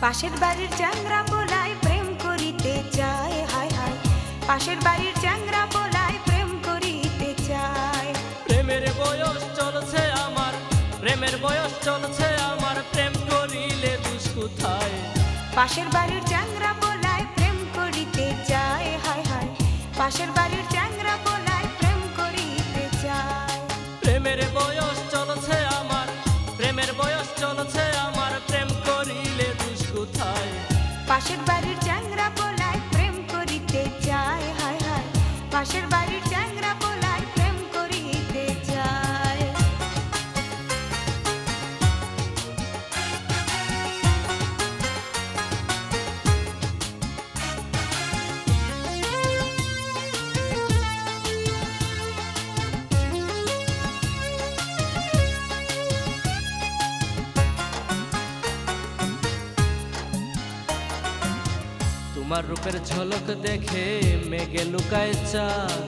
পাশের বাড়ির চ্যাংরা পোলায় প্রেম করিতে চায়, হায় হায়, পাশের বাড়ির চ্যাংরা পোলায় প্রেম করিতে চায়। প্রেমের বয়স চলছে আমার, প্রেমের বয়স চলছে আমার, প্রেম করিলে দুষ কোথায়? পাশের বাড়ির চ্যাংরা পোলায় প্রেম করিতে চায়, হায় হায়, পাশের বাড়ির চ্যাংরা পোলায় প্রেম করিতে চায়। প্রেমের বয়স চলছে আমার, প্রেমের বয়স চলছে আমার, প্রেম করিলে দুষ কোথায়? পাশের বাড়ির চ্যাংরা পোলায় প্রেম করিতে চায়, হায় হায়, পাশের বাড়ির চ্যাংরা পোলায় প্রেম করিতে চায়। তোমার রূপের ঝলক দেখে মেঘে লুকায় চাঁদ,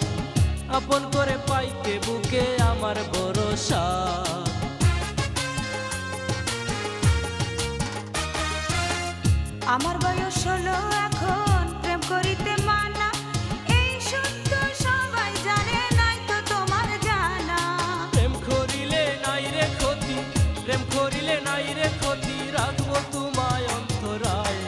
আপন করে পাইতে বুকে আমার ভরসা। আমার বয়স হলো এখন প্রেম করিতে মানা, এই সত্য সবাই জানে, নাই তো তোমার জানা। প্রেম করিলে নাই রে ক্ষতি, প্রেম করিলে নাই রে ক্ষতি, রাখবো তোমায় অন্তরায়।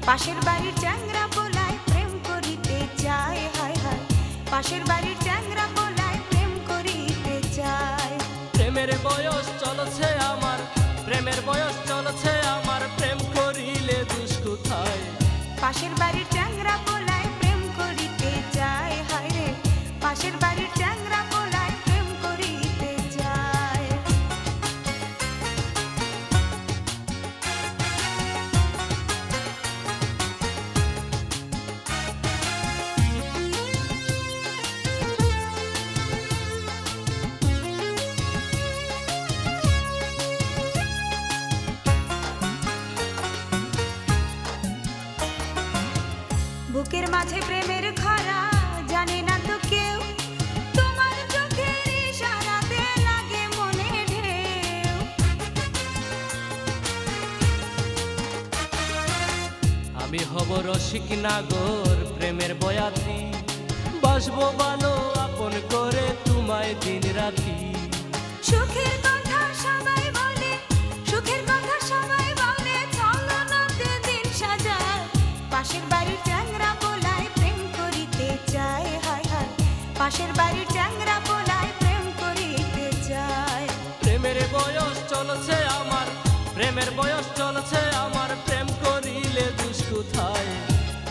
পাশের বাড়ির চ্যাংরা পোলায় প্রেম করিতে চায়, হায় হায়, পাশের বাড়ির চ্যাংরা পোলায় প্রেম করিতে চায়। প্রেমের বয়স চলছে আমার, প্রেমের বয়স চলছে আমার, প্রেম করিলে দুষ কোথায়? পাশের বাড়ির চ্যাংরা পোলায় প্রেম করিতে চায়, হায় রে, পাশের বাড়ির চ্যাংরা পোলায় প্রেম করিতে চায়। বুকের মাঝে প্রেমের খরা জানে না তো কেউ, তোমার চোখের ইশারাতে লাগে মনে ঢেউ। আমি হব রসিক নাগর প্রেমের বয়াতি, বাসবো ভালো আপন করে তোমায় দিন রাতি। সুখের কথা সবাই বলে, সুখের কথা সবাই বলে, চলো নদে দিন সাজায়। পাশের বাড়ির চ্যাংরা পোলায় প্রেম করিতে চায়, হায় হায়, পাশের বাড়ির চ্যাংরা পোলায় প্রেম করিতে চায়। প্রেমের বয়স চলছে আমার, প্রেমের বয়স চলছে আমার, প্রেম করিলে দুষ কোথায়?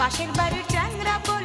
পাশের বাড়ির চ্যাংরা পোলায়